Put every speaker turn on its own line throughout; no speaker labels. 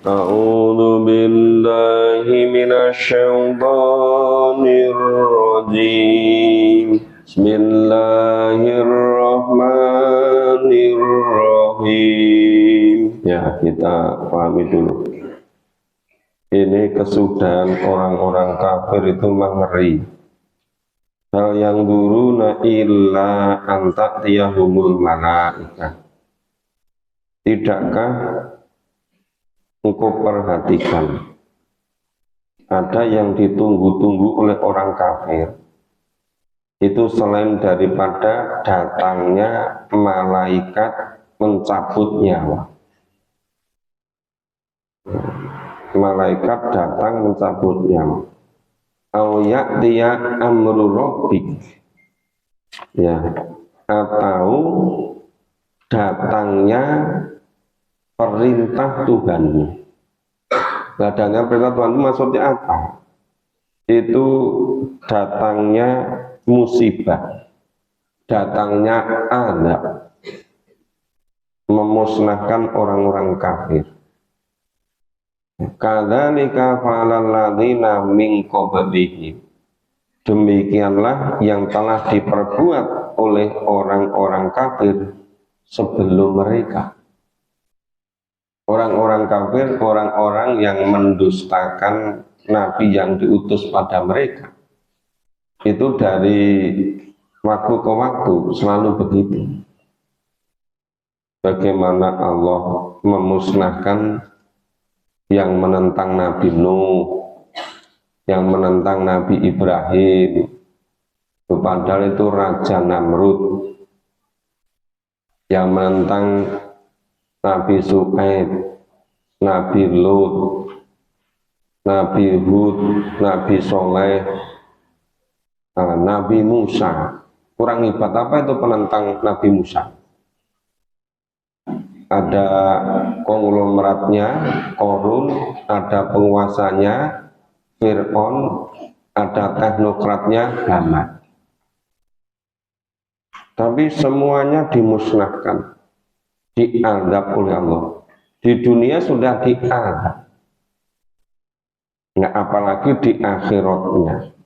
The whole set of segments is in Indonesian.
A'udzu billahi minasy syaithanir rajim. Bismillahirrahmanirrahim. Ya, kita pahami dulu. Ini kesudahan orang-orang kafir itu mengeri. Hal yang duruna illa anta tiyahumul malaikah. Tidakkah engkau perhatikan ada yang ditunggu-tunggu oleh orang kafir itu selain daripada datangnya malaikat mencabut nyawa. Malaikat datang mencabut nyawa. Au ya'tiya amru rabbik, ya, atau datangnya perintah Tuhanmu. Datangnya perintah Tuhan maksudnya apa? Itu datangnya musibah, datangnya azab, memusnahkan orang-orang kafir. Kadzalika fa'alal ladzina min qablihim. Demikianlah yang telah diperbuat oleh orang-orang kafir sebelum mereka. Orang-orang kafir, orang-orang yang mendustakan nabi yang diutus pada mereka. Itu dari waktu ke waktu selalu begitu. Bagaimana Allah memusnahkan yang menentang Nabi Nuh, yang menentang Nabi Ibrahim, padahal itu Raja Namrud, yang menentang Nabi Shu'aib, Nabi Lut, Nabi Hud, Nabi Soleh, Nabi Musa. Kurang hebat apa itu penentang Nabi Musa? Ada konglomeratnya, Korun, ada penguasanya, Fir'aun, ada teknokratnya, Haman. Tapi semuanya dimusnahkan, diazab oleh Allah. Di dunia sudah diazab, nah apalagi di akhiratnya.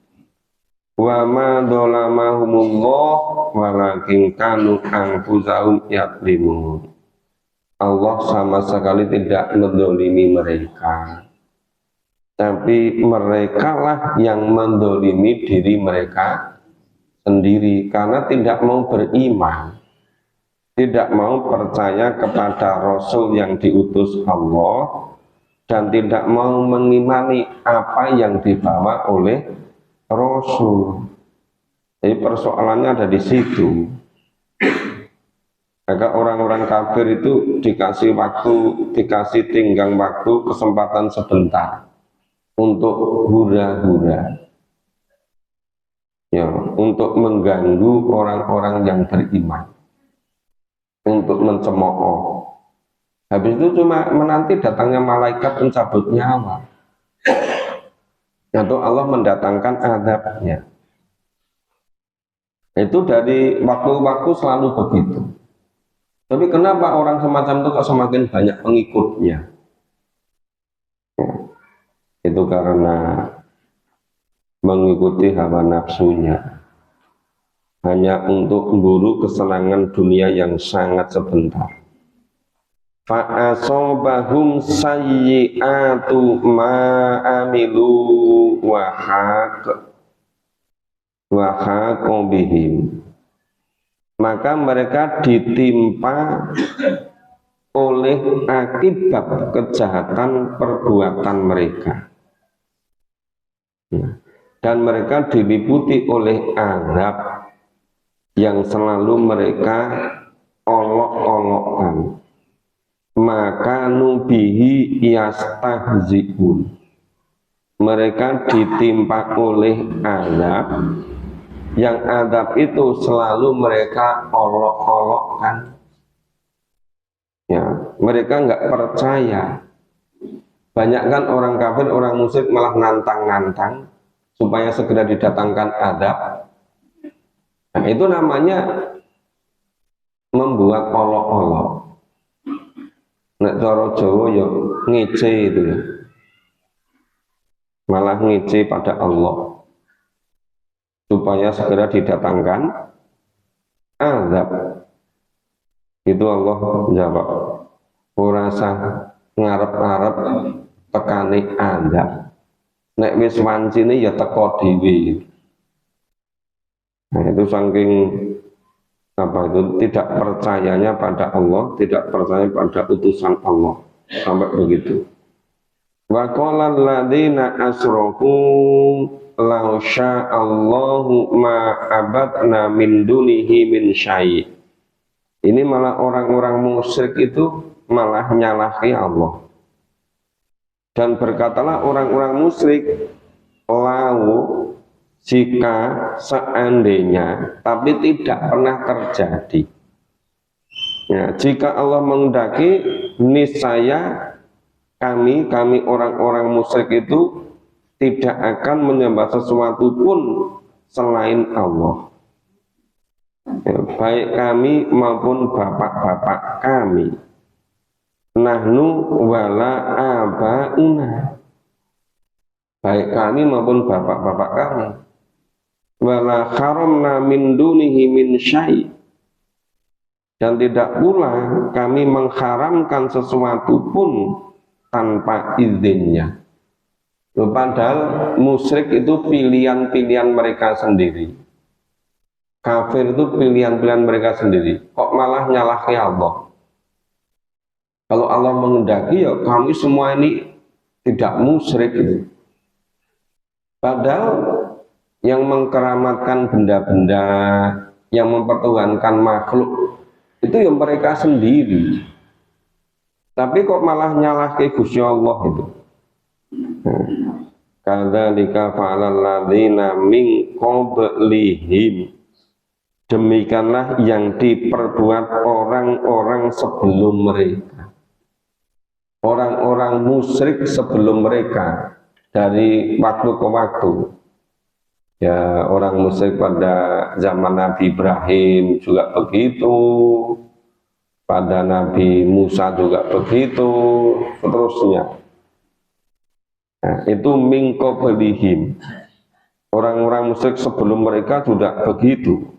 Wa ma dzalamahumullah walakin kanu anfusahum yadlimun. Allah sama sekali tidak mendolimi mereka, tapi merekalah yang mendolimi diri mereka sendiri karena tidak mau beriman, tidak mau percaya kepada Rasul yang diutus Allah, dan tidak mau mengimani apa yang dibawa oleh Rasul. Jadi persoalannya ada di situ. Maka orang-orang kafir itu dikasih waktu, dikasih tenggang waktu, kesempatan sebentar untuk hura-hura, ya, untuk mengganggu orang-orang yang beriman, untuk mencemooh. Habis itu cuma menanti datangnya malaikat mencabut nyawa, atau Allah mendatangkan azabnya. Itu dari waktu-waktu selalu begitu. Tapi kenapa orang semacam itu kok semakin banyak pengikutnya? Itu karena mengikuti hawa nafsunya, hanya untuk memburu kesenangan dunia yang sangat sebentar. Fa'asobahum sayyi'atu ma'amilu wahaqobihim. Maka mereka ditimpa oleh akibat kejahatan perbuatan mereka, dan mereka diliputi oleh azab yang selalu mereka olok-olokkan. Maka nubihi yastahzi'un. Mereka ditimpa oleh azab yang azab itu selalu mereka olok-olokkan. Ya, mereka nggak percaya. Banyak kan orang kafir, orang musyrik malah nantang-nantang supaya segera didatangkan azab. Nah, itu namanya membuat olok-olok. Nek cara Jawa ya ngece itu ya. Malah ngece pada Allah supaya segera didatangkan azab. Itu Allah jawab, ora usah ngarep-arep tekani azab. Nek wis wancine ya teko dhewe. Nah, itu saking apa itu tidak percayanya pada Allah, tidak percaya pada utusan Allah, sampai begitu. Wa qala alladziina asyraku law sya'allahu ma abadna min dunihi min syai'. Ini malah orang-orang musyrik itu malah nyalahi Allah. Dan berkatalah orang-orang musyrik, lau jika seandainya, tapi tidak pernah terjadi. Ya, jika Allah menghendaki, niscaya kami orang-orang musyrik itu tidak akan menyembah sesuatu pun selain Allah. Ya, baik kami maupun bapak-bapak kami. Nahnu wala abauna. Baik kami maupun bapak-bapak kami. Wala haramna min dunihi min syai'. Dan tidak pula kami mengharamkan sesuatu pun tanpa izinnya. Padahal musyrik itu pilihan-pilihan mereka sendiri. Kafir itu pilihan-pilihan mereka sendiri. Kok malah nyalahi Allah? Kalau Allah menghendaki ya kami semua ini tidak musyrik gitu. Padahal yang mengkeramatkan benda-benda, yang mempertuhankan makhluk itu yang mereka sendiri. Tapi kok malah nyalahi Gusti Allah itu. Kadzalika fa'alal ladzina min qablihim. Demikianlah yang diperbuat orang-orang sebelum mereka. Orang-orang musyrik sebelum mereka dari waktu ke waktu. Ya, orang musyrik pada zaman Nabi Ibrahim juga begitu, pada Nabi Musa juga begitu, seterusnya. Nah, itu min qablihim. Orang-orang musyrik sebelum mereka juga begitu.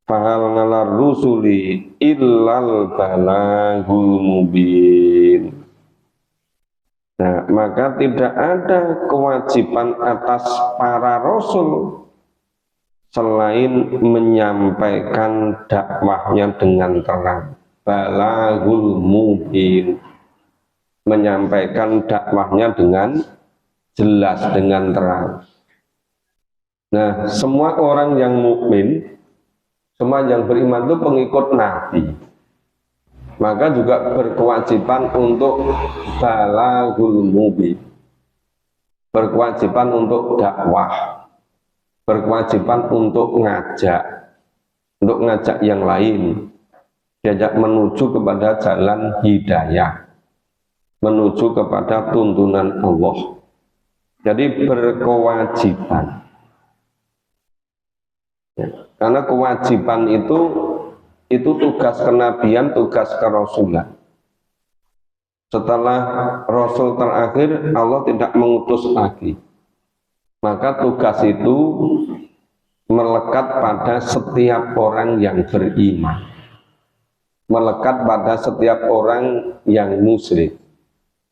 Fahal ngalar rusuli illal balagul mubin. Nah, maka tidak ada kewajiban atas para rasul selain menyampaikan dakwahnya dengan terang. Balagul mubin. Menyampaikan dakwahnya dengan jelas, dengan terang. Nah, semua orang yang mukmin, semua yang beriman itu pengikut Nabi. Maka juga berkewajiban untuk balagul mubin, berkewajiban untuk dakwah, berkewajiban untuk ngajak yang lain, diajak menuju kepada jalan hidayah, menuju kepada tuntunan Allah. Jadi berkewajiban. Karena kewajiban itu tugas kenabian, tugas kerasulan. Setelah Rasul terakhir, Allah tidak mengutus lagi. Maka tugas itu melekat pada setiap orang yang beriman, melekat pada setiap orang yang musyrik.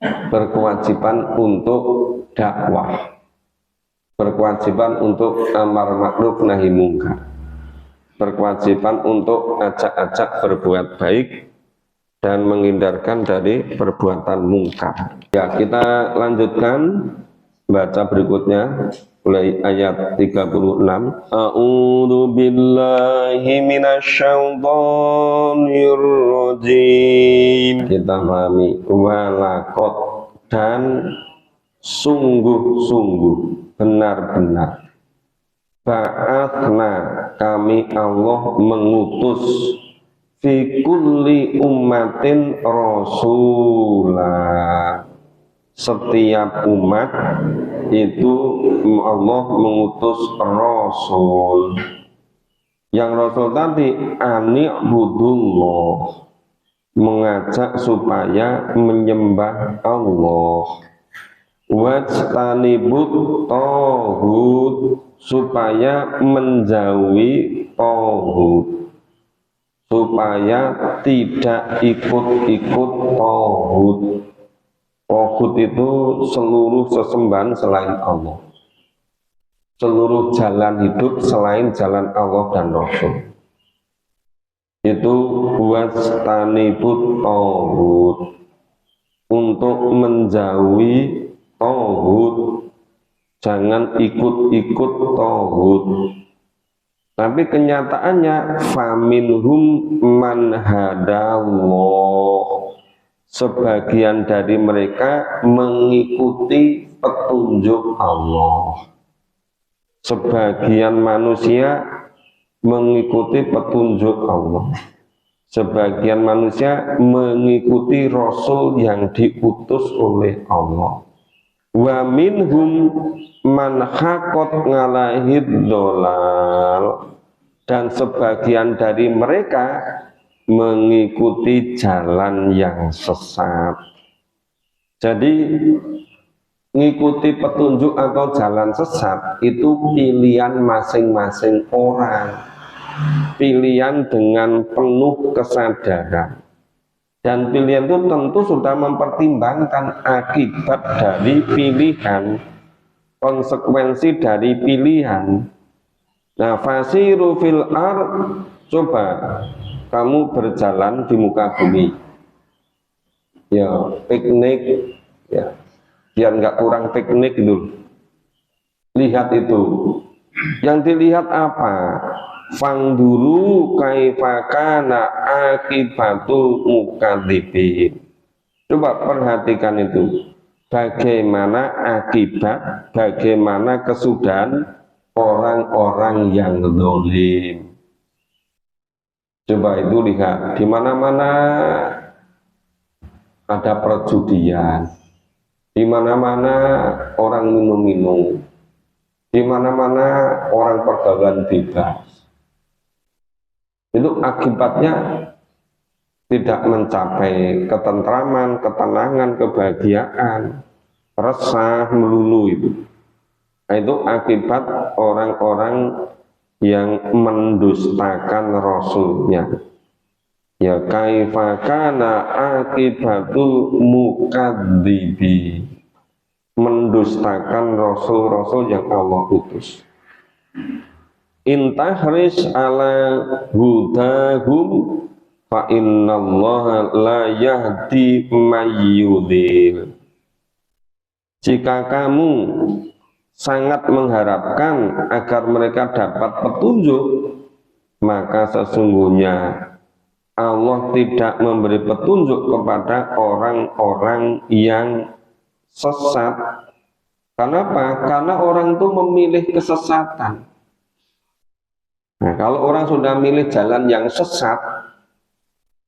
Berkewajiban untuk dakwah, berkewajiban untuk amar ma'ruf nahi mungkar, berkewajiban untuk ajak-ajak berbuat baik dan menghindarkan dari perbuatan mungkar. Ya, kita lanjutkan baca berikutnya mulai ayat 36. A'udzu billahi minasyaitonir rajim. Kita pahami walaqad dan sungguh-sungguh, benar-benar. Ba'athna, kami Allah mengutus fi kulli ummatin rasulah. Setiap umat itu Allah mengutus rasul. Yang rasul tadi ani'budullah, mengajak supaya menyembah Allah. Wajtanibut tohut, supaya menjauhi tohut, supaya tidak ikut-ikut tohut. Tohut itu seluruh sesembahan selain Allah, seluruh jalan hidup selain jalan Allah dan Rasul. Itu wajtanibut tohut, untuk menjauhi tohut, jangan ikut-ikut tohut. Tapi kenyataannya faminhum man hadallah, sebagian dari mereka mengikuti petunjuk Allah. Sebagian manusia mengikuti petunjuk Allah, sebagian manusia mengikuti Rasul yang diutus oleh Allah. Wa minhum man haqqat ngalahid dolal, dan sebagian dari mereka mengikuti jalan yang sesat. Jadi mengikuti petunjuk atau jalan sesat itu pilihan masing-masing orang, pilihan dengan penuh kesadaran. Dan pilihan itu tentu sudah mempertimbangkan akibat dari pilihan, konsekuensi dari pilihan. Nah, fasiru fil ard, coba kamu berjalan di muka bumi, ya piknik, ya biar nggak kurang piknik itu. Lihat itu, yang dilihat apa? Fangduru kaifa kana akibatul mukadzibin. Coba perhatikan itu, bagaimana akibat, bagaimana kesudahan orang-orang yang zalim. Coba itu lihat, di mana-mana ada perjudian, di mana-mana orang minum-minum, di mana-mana orang pergaulan bebas. Itu akibatnya tidak mencapai ketentraman, ketenangan, kebahagiaan, resah melulu itu. Nah, itu akibat orang-orang yang mendustakan Rasulnya. Ya kaifa kana akibatul mukadzibi, mendustakan Rasul-Rasul yang Allah utus. Intahris ala hudahum fa innallaha la yahdi mayyudil. Jika kamu sangat mengharapkan agar mereka dapat petunjuk, maka sesungguhnya Allah tidak memberi petunjuk kepada orang-orang yang sesat. Kenapa? Karena orang itu memilih kesesatan. Nah, kalau orang sudah milih jalan yang sesat,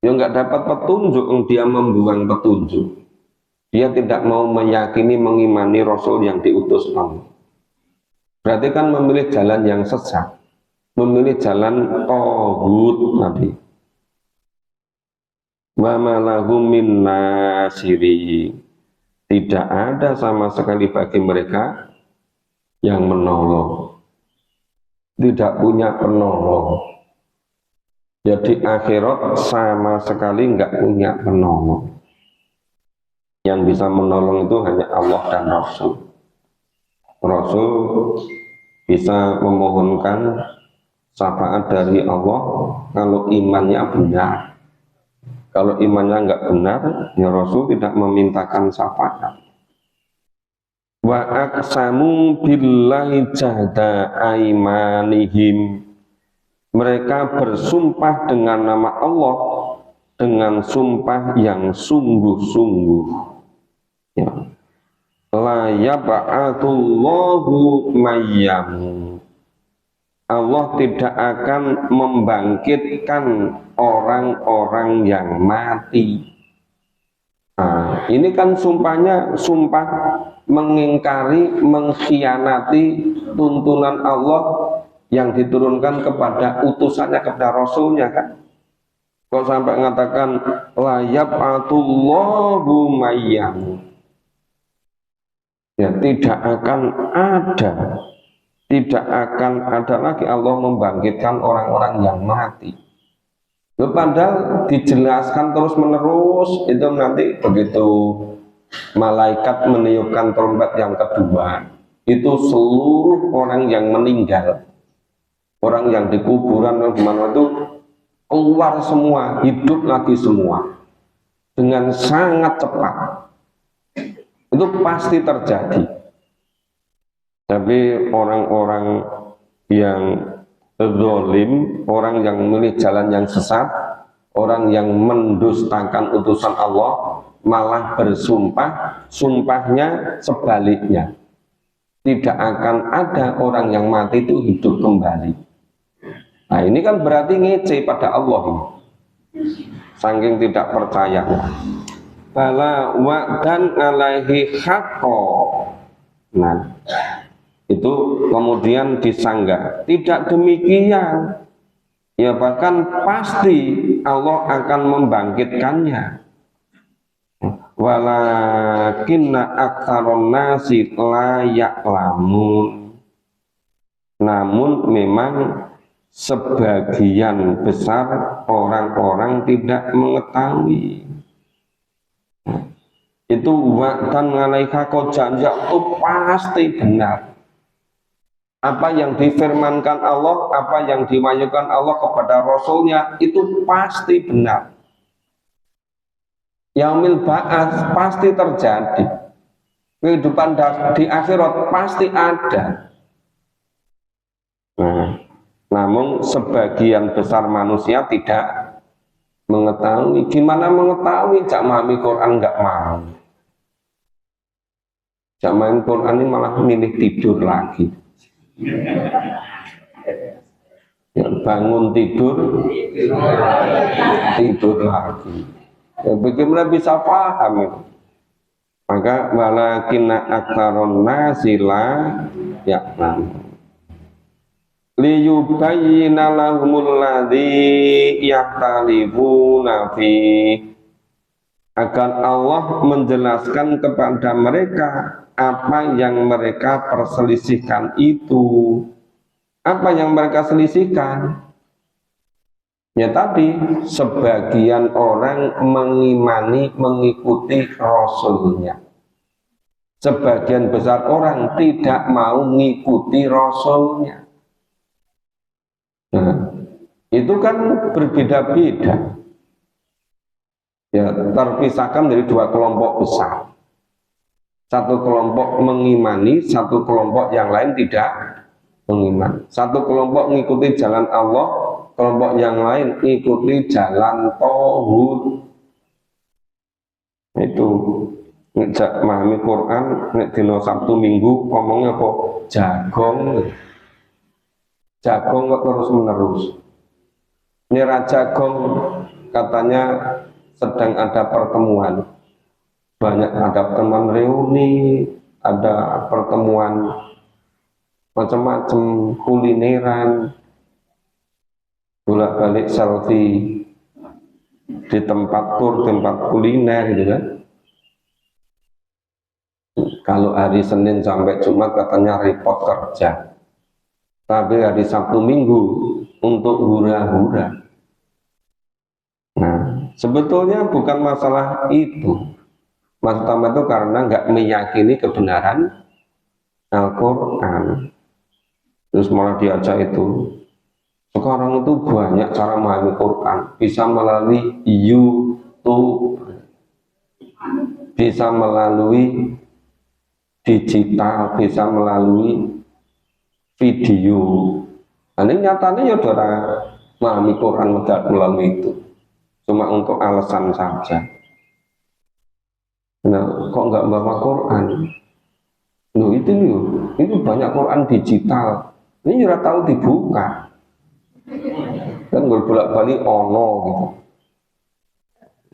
dia nggak dapat petunjuk, dia membuang petunjuk. Dia tidak mau meyakini, mengimani Rasul yang diutus Allah. Berarti kan memilih jalan yang sesat, memilih jalan tauhid Nabi. Wa ma lahum min nasiri, tidak ada sama sekali bagi mereka yang menolong. Tidak punya penolong. Jadi akhirat sama sekali nggak punya penolong. Yang bisa menolong itu hanya Allah dan Rasul. Rasul bisa memohonkan syafaat dari Allah kalau imannya benar. Kalau imannya nggak benar, ya Rasul tidak memintakan syafaat. Wa aqsamu billahi jahda aimanihim, mereka bersumpah dengan nama Allah dengan sumpah yang sungguh-sungguh. Ya. La yab'atullahu mayyamu, Allah tidak akan membangkitkan orang-orang yang mati. Nah, ini kan sumpahnya sumpah mengingkari, mengkhianati tuntunan Allah yang diturunkan kepada utusannya, kepada Rasulnya kan. Kok sampai mengatakan layab atullahu mayyam. Ya, tidak akan ada lagi Allah membangkitkan orang-orang yang mati. Padahal dijelaskan terus menerus itu nanti begitu malaikat meniupkan trompet yang kedua, itu seluruh orang yang meninggal, orang yang di kuburan mana itu keluar semua, hidup lagi semua dengan sangat cepat. Itu pasti terjadi. Tapi orang-orang yang zalim, orang yang memilih jalan yang sesat, orang yang mendustakan utusan Allah, malah bersumpah, sumpahnya sebaliknya. Tidak akan ada orang yang mati itu hidup kembali. Nah ini kan berarti ngece pada Allah ini. Saking tidak percaya. Bala wa'dan alaihi haqqo. Nah, itu kemudian disanggah. Tidak demikian. Ya bahkan pasti Allah akan membangkitkannya. Walakinna aktsarun nasi la ya'lamun. Namun memang sebagian besar orang-orang tidak mengetahui. Itu wa'dan alaika kau janji itu pasti benar. Apa yang difirmankan Allah, apa yang diwahyukan Allah kepada Rasulnya itu pasti benar. Yaumil ba'ats pasti terjadi. Kehidupan di akhirat pasti ada. Nah, namun sebagian besar manusia tidak mengetahui. Gimana mengetahui? Cak memahami Quran nggak mau. Cak main Quran ini malah milih tidur lagi. Ya, bangun tidur lagi. Ya, bagaimana bisa paham itu? Maka walakinna aktsarun nasi la ya'lamun. Liyubayyina lahumul ladzi yahtalifuna fi, agar Allah menjelaskan kepada mereka apa yang mereka perselisihkan itu. Apa yang mereka selisihkan? Ya tadi, sebagian orang mengimani, mengikuti Rasulnya. Sebagian besar orang tidak mau mengikuti Rasulnya. Nah, itu kan berbeda-beda. Ya, terpisahkan dari dua kelompok besar. Satu kelompok mengimani, satu kelompok yang lain tidak mengimani. Satu kelompok mengikuti jalan Allah, kelompok yang lain mengikuti jalan tauhid. Itu ngejak memahami Quran, nek dino Sabtu Minggu ngomongnya kok jagong kok terus menerus. Nyerah jagong katanya sedang ada pertemuan, banyak ada teman reuni, ada pertemuan macam-macam kulineran, bolak-balik selfie di tempat tur, tempat kuliner gitu kan. Kalau hari Senin sampai Jumat katanya repot kerja, tapi hari Sabtu Minggu untuk hura-hura. Nah, sebetulnya bukan masalah itu. Maksud utama itu karena nggak meyakini kebenaran Al-Quran. Terus malah diajak itu. Sekarang itu banyak cara memahami Quran. Bisa melalui YouTube, bisa melalui digital, bisa melalui video. Nah, ini nyatanya ya saudara memahami Quran melalui itu. Cuma untuk alasan saja. Nah, kok nggak bawa Quran? Loh itu banyak Quran digital. Ini sudah tahu dibuka. Kan bolak-balik ono gitu.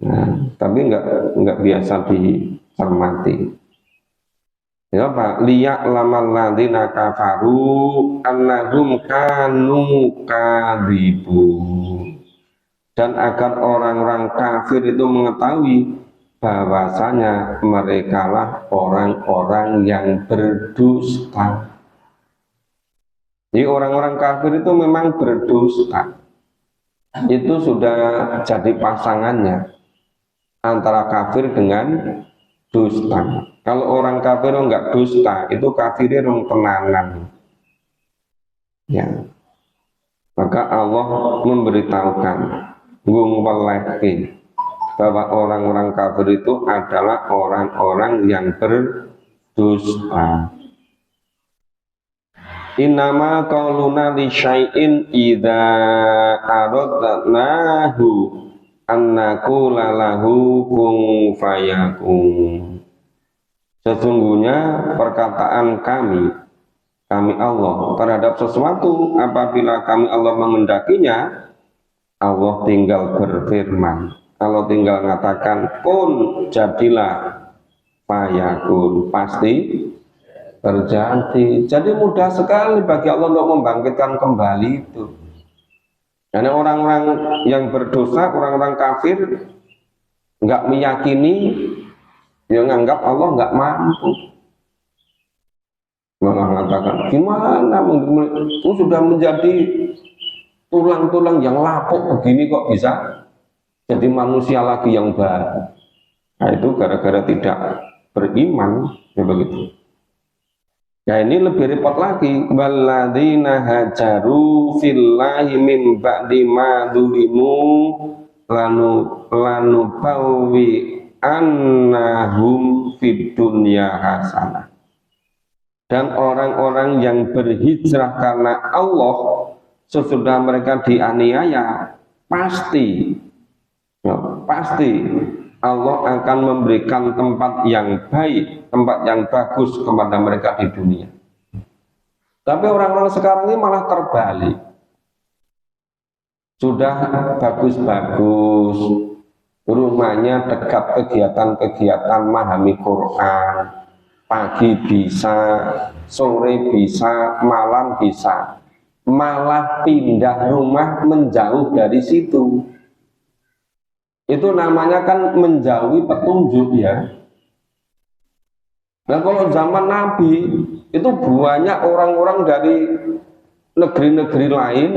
Nah, tapi nggak biasa dicermati. Ya Pak, liyak lamal ladzina kafaru annahum kanu kadhibu. dan agar orang-orang kafir itu mengetahui bahwasanya merekalah orang-orang yang berdusta. Jadi orang-orang kafir itu memang berdusta. Itu sudah jadi pasangannya antara kafir dengan dusta. Kalau orang kafir enggak dusta, itu kafirnya orang tenanan. Ya. Maka Allah memberitahukan bahwa orang-orang kafir itu adalah orang-orang yang berdusta. Innama qauluna li syai'in idza aradnahu an naqula lahu kun fayakun. Sesungguhnya perkataan kami Allah terhadap sesuatu apabila kami Allah mengendakinya, Allah tinggal berfirman. Allah tinggal mengatakan kun, jadilah, fayakun, pasti terjadi. Jadi mudah sekali bagi Allah untuk membangkitkan kembali itu. Karena orang-orang yang berdosa, orang-orang kafir nggak meyakini, yang menganggap Allah nggak mampu. Malah mengatakan, gimana itu sudah menjadi tulang-tulang yang lapuk begini kok bisa jadi manusia lagi yang baru. Nah itu gara-gara tidak beriman, ya begitu. Ya ini lebih repot lagi. Walladzina hajaru fillahi min ba'di ma dzulimu lanu bawi annahum fid dunya hasanah. Dan orang-orang yang berhijrah karena Allah sesudah mereka dianiaya, pasti Allah akan memberikan tempat yang baik, tempat yang bagus kepada mereka di dunia. Tapi orang-orang sekarang ini malah terbalik. Sudah bagus-bagus, rumahnya dekat kegiatan-kegiatan memahami Quran, pagi bisa, sore bisa, malam bisa, malah pindah rumah menjauh dari situ. Itu namanya kan menjauhi petunjuk ya. Nah kalau zaman Nabi itu banyak orang-orang dari negeri-negeri lain,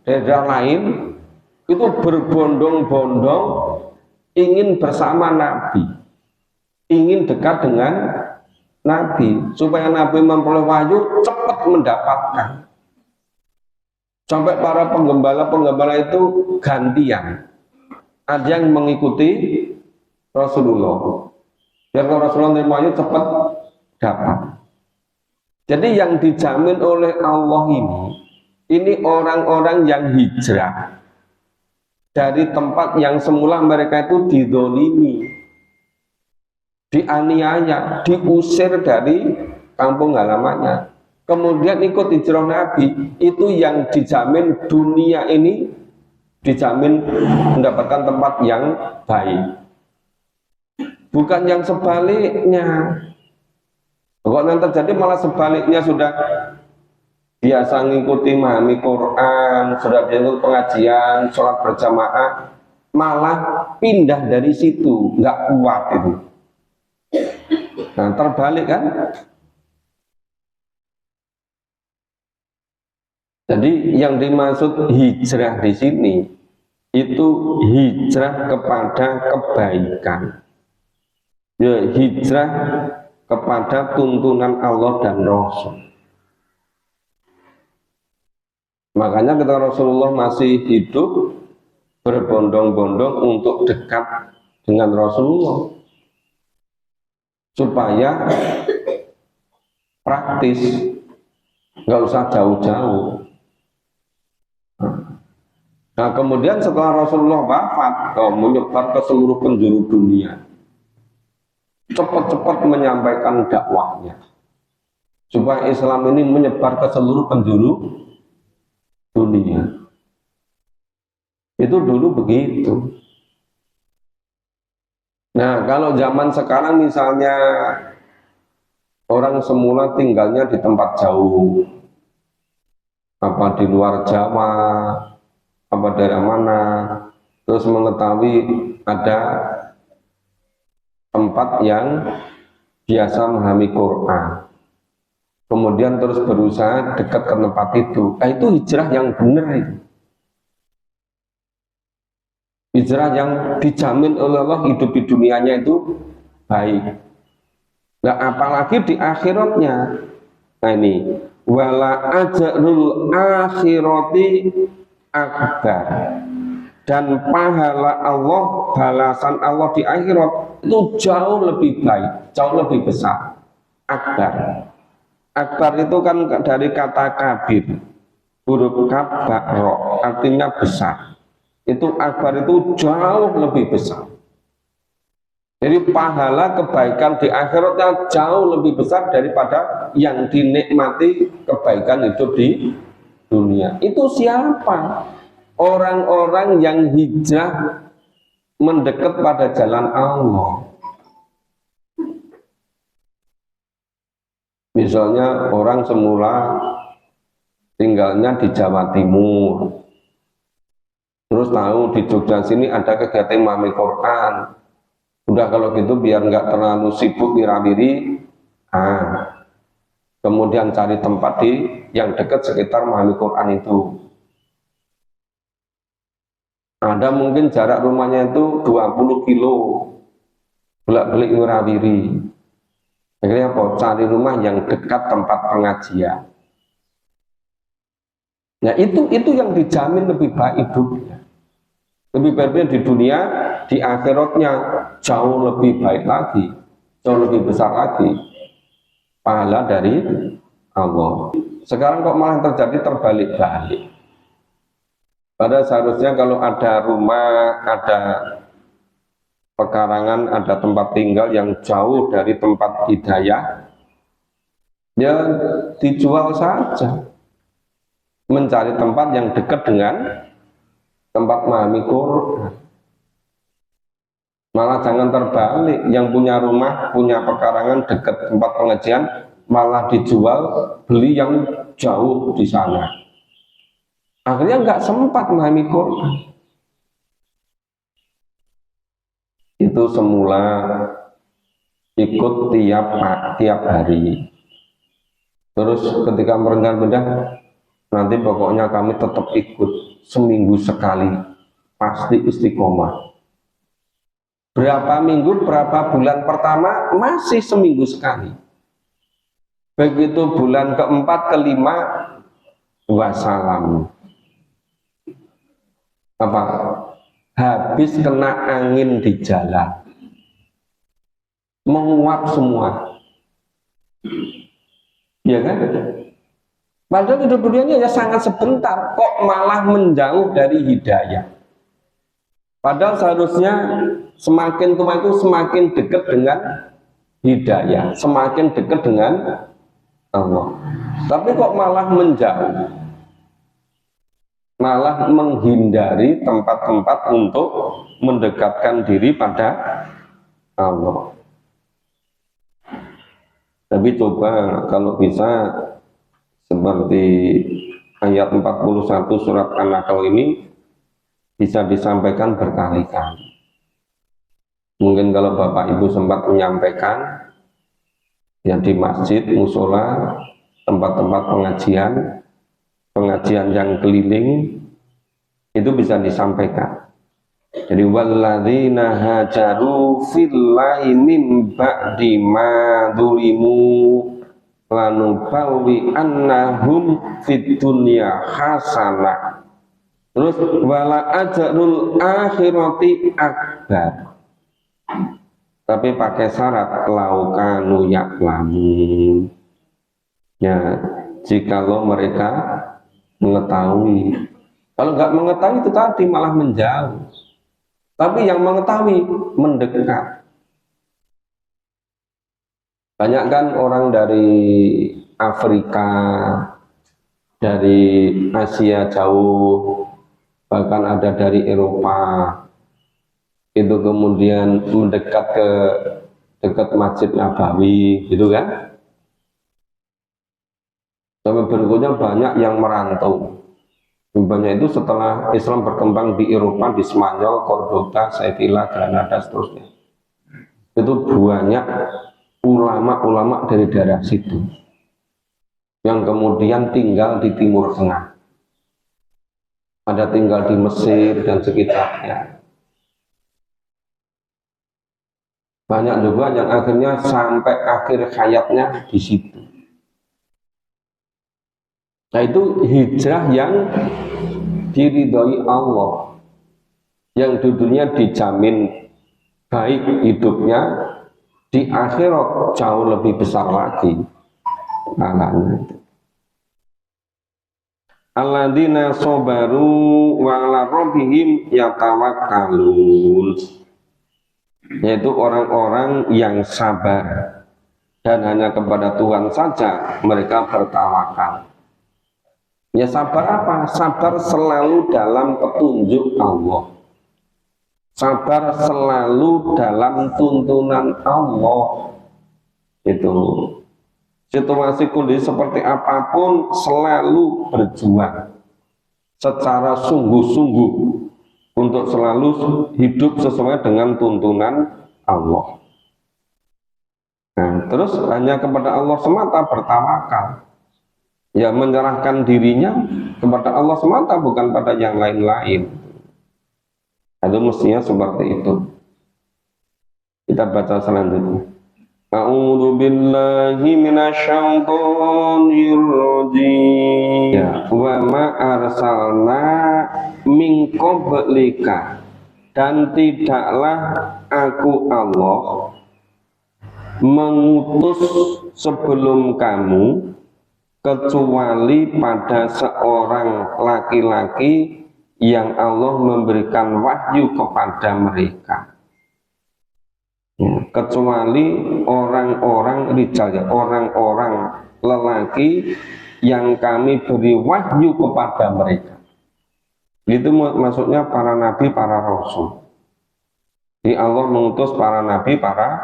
daerah lain itu berbondong-bondong ingin bersama Nabi, ingin dekat dengan Nabi supaya Nabi memperoleh wahyu cepat mendapatkan. Sampai para penggembala-penggembala itu gantian. Ada yang mengikuti Rasulullah biar kalau Rasulullah menerima wahyu cepat dapat. Jadi yang dijamin oleh Allah ini orang-orang yang hijrah dari tempat yang semula mereka itu didolimi, dianiaya, diusir dari kampung halamannya, kemudian ikut hijrah Nabi. Itu yang dijamin dunia ini dijamin mendapatkan tempat yang baik, bukan yang sebaliknya. Kalau yang terjadi malah sebaliknya, sudah biasa ngikuti memahami Quran, sudah biasa ikut pengajian, sholat berjamaah, malah pindah dari situ, nggak kuat itu. Nah terbalik kan. Jadi yang dimaksud hijrah di sini itu hijrah kepada kebaikan, ya, hijrah kepada tuntunan Allah dan Rasul. Makanya ketika Rasulullah masih hidup, berbondong-bondong untuk dekat dengan Rasulullah supaya praktis, nggak usah jauh-jauh. Nah kemudian setelah Rasulullah wafat, menyebar ke seluruh penjuru dunia, cepat-cepat menyampaikan dakwahnya supaya Islam ini menyebar ke seluruh penjuru dunia. Itu dulu begitu. Nah kalau zaman sekarang misalnya orang semula tinggalnya di tempat jauh, apa di luar Jawa, apa daerah mana, terus mengetahui ada tempat yang biasa memahami Quran, kemudian terus berusaha dekat ke tempat itu. Nah, itu hijrah yang benar itu. Hijrah yang dijamin oleh Allah, hidup di dunianya itu baik. Nah, apalagi di akhiratnya. Nah ini, wala ajrul akhirati akbar, dan pahala Allah, balasan Allah di akhirat itu jauh lebih baik, jauh lebih besar. Akbar. Akbar itu kan dari kata kabir, huruf kaf ba ro, artinya besar. Itu akbar itu jauh lebih besar. Jadi pahala kebaikan di akhiratnya jauh lebih besar daripada yang dinikmati kebaikan hidup di dunia. Itu siapa? Orang-orang yang hijrah mendekat pada jalan Allah. Misalnya orang semula tinggalnya di Jawa Timur, terus tahu di Jogja sini ada kegiatan memahami Quran. Udah kalau gitu biar nggak terlalu sibuk wirawiri, kemudian cari tempat di yang dekat sekitar memahami Quran itu. Ada mungkin jarak rumahnya itu 20 kilo, bolak-balik wirawiri. Akhirnya apa? Cari rumah yang dekat tempat pengajian. Nah itu yang dijamin lebih baik hidupnya. Lebih baiknya di dunia, di akhiratnya jauh lebih baik lagi, jauh lebih besar lagi pahala dari Allah. Sekarang kok malah terjadi terbalik-balik. Padahal seharusnya kalau ada rumah, ada pekarangan, ada tempat tinggal yang jauh dari tempat hidayah, ya dijual saja. Mencari tempat yang dekat dengan tempat memahami Quran. Malah jangan terbalik, yang punya rumah, punya pekarangan dekat tempat pengajian, malah dijual, beli yang jauh di sana. Akhirnya nggak sempat memahami Quran. Itu semula ikut tiap hari. Terus ketika merendah-rendah, nanti pokoknya kami tetap ikut seminggu sekali, pasti istiqomah. Berapa minggu, berapa bulan pertama masih seminggu sekali. Begitu bulan keempat, kelima, wassalam. Apa? Habis kena angin di jalan, menguap semua. Ya kan? Padahal hidup dunianya ya sangat sebentar, kok malah menjauh dari hidayah. Padahal seharusnya semakin tua itu semakin dekat dengan hidayah, semakin dekat dengan Allah. Tapi kok malah menjauh, malah menghindari tempat-tempat untuk mendekatkan diri pada Allah. Tapi coba kalau bisa seperti ayat 41 surat An-Nahl ini bisa disampaikan berkali-kali. Mungkin kalau Bapak Ibu sempat menyampaikan ya di masjid, musola, tempat-tempat pengajian yang keliling, itu bisa disampaikan. Jadi walladzina hajaru fillahi min ba'di ma dzulimu lanubawwi annahum fid dunya hasanah. Terus wala ajrul akhirati akbar. Tapi pakai syarat laukanu ya'lamun. Ya, jikalau mereka mengetahui. Kalau nggak mengetahui itu tadi malah menjauh. Tapi yang mengetahui mendekat. Banyak kan orang dari Afrika, dari Asia jauh, bahkan ada dari Eropa, itu kemudian mendekat ke dekat Masjid Nabawi, gitu kan? Sampai berikutnya banyak yang merantau Banyak itu setelah Islam berkembang di Eropa, di Spanyol, Cordoba, Sevilla, Granada, seterusnya. Itu banyak ulama-ulama dari daerah situ yang kemudian tinggal di Timur Tengah. Ada tinggal di Mesir dan sekitarnya. Banyak juga yang akhirnya sampai akhir hayatnya di situ. Nah, itu hijrah yang diridhoi Allah, yang di dunia dijamin baik hidupnya, di akhirat jauh lebih besar lagi pahalanya. Alladzina sabaru wa ala rabbihim yatawakkalun, yaitu orang-orang yang sabar dan hanya kepada Tuhan saja mereka bertawakal. Ya, sabar apa? Sabar selalu dalam petunjuk Allah, sabar selalu dalam tuntunan Allah. Itu situasi kondisi seperti apapun selalu berjuang secara sungguh-sungguh untuk selalu hidup sesuai dengan tuntunan Allah. Nah, terus hanya kepada Allah semata bertawakal. Ya, menyerahkan dirinya kepada Allah semata, bukan pada yang lain-lain. Itu mestinya seperti itu. Kita baca selanjutnya. A'udzu billahi minasyaitonir rajim. Ya, wa ma arsalna min qablika, dan tidaklah aku Allah mengutus sebelum kamu kecuali pada seorang laki-laki yang Allah memberikan wahyu kepada mereka. Ya, kecuali orang-orang rijal, ya, orang-orang lelaki yang kami beri wahyu kepada mereka. Itu maksudnya para nabi, para rasul. Jadi Allah mengutus para nabi, para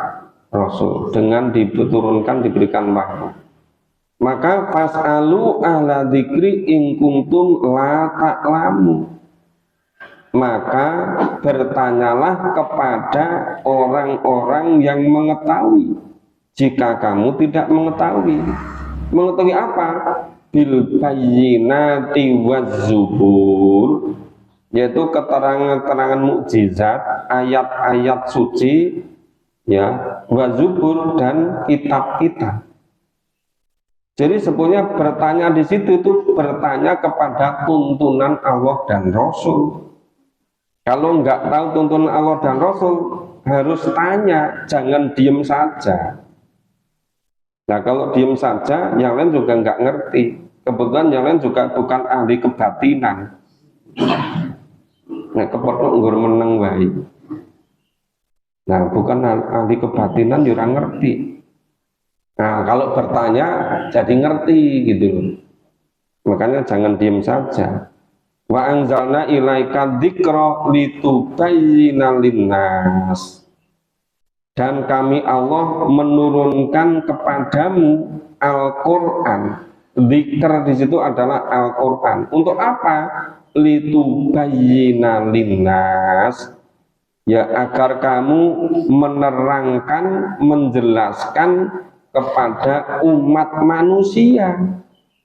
rasul dengan diturunkan, diberikan wahyu. Maka fas'alu ahla dzikri in kuntum la ta'lamu, maka bertanyalah kepada orang-orang yang mengetahui jika kamu tidak mengetahui. Mengetahui apa? Bil bayyinati waz-zubur, yaitu keterangan-keterangan mukjizat, ayat-ayat suci, ya, waz-zubur, dan kitab-kitab. Jadi sebetulnya bertanya di situ itu bertanya kepada tuntunan Allah dan Rasul. Kalau nggak tahu tuntunan Allah dan Rasul, harus tanya, jangan diem saja. Nah, kalau diem saja, yang lain juga nggak ngerti. Kebetulan yang lain juga bukan ahli kebatinan. Nah, kepethuk nggur meneng wae. Nah, bukan ahli kebatinan juga ngerti. Nah, kalau bertanya jadi ngerti gitu. Makanya jangan diem saja. Wa anzalna ilaika dzikra litubayyina linnas, dan kami Allah menurunkan kepadamu Al-Qur'an. Dzikr di situ adalah Al-Qur'an. Untuk apa? Litubayyina linnas, ya, agar kamu menerangkan, menjelaskan kepada umat manusia,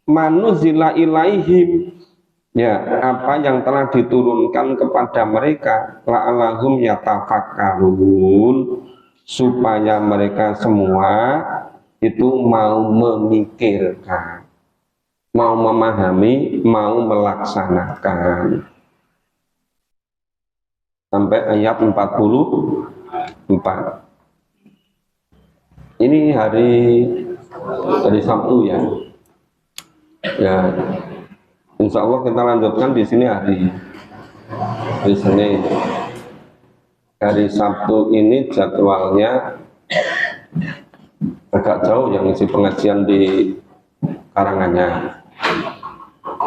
manuzila ilaihim, ya, apa yang telah diturunkan kepada mereka, la'allahum yatafakkarun, supaya mereka semua itu mau memikirkan, mau memahami, mau melaksanakan. Sampai ayat 44. Ini hari Sabtu, ya. Ya, insya Allah kita lanjutkan di sini hari Senin. Hari Sabtu ini jadwalnya agak jauh, yang isi pengajian di Karanganyar.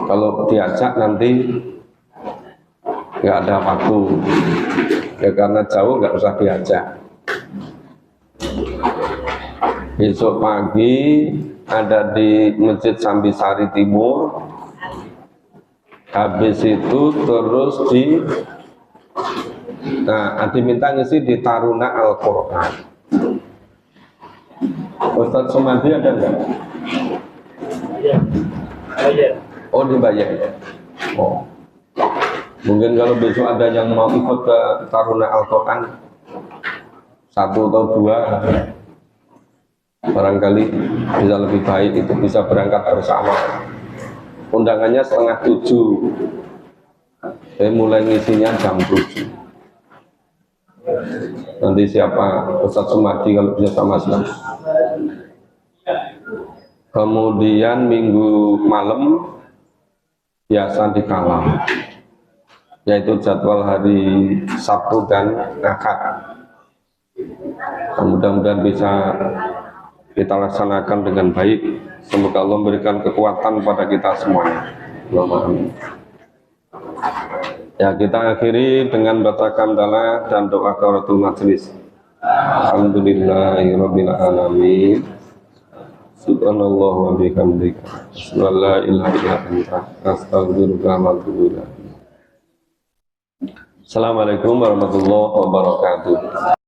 Kalau diajak nanti nggak ada waktu, ya, karena jauh nggak usah diajak. Besok pagi ada di Masjid Sambisari Timur, Habis itu terus diminta ngisi di Taruna Al-Quran. Ustadz Sumadi ada nggak? Oh, dibayar. Oh, mungkin kalau besok ada yang mau ikut ke Taruna Al-Quran 1 atau 2, barangkali bisa lebih baik, itu bisa berangkat bersama. Undangannya 6:30, saya mulai ngisinya jam 7. Nanti siapa Ustadz Sumadi kalau bisa sama-sama. Kemudian minggu malam biasa di Kalam, yaitu jadwal hari Sabtu dan Ahad. Mudah-mudahan bisa kita laksanakan dengan baik. Semoga Allah memberikan kekuatan pada kita semuanya. Allahumma amin. Ya, kita akhiri dengan baca hamdalah dan doa kafaratul majelis. Alhamdulillahirabbil alamin. Subhanallah wa bihamdika, asyhadu an la ilaha illa anta, astaghfiruka wa atubu ilaik. Assalamualaikum warahmatullahi wabarakatuh.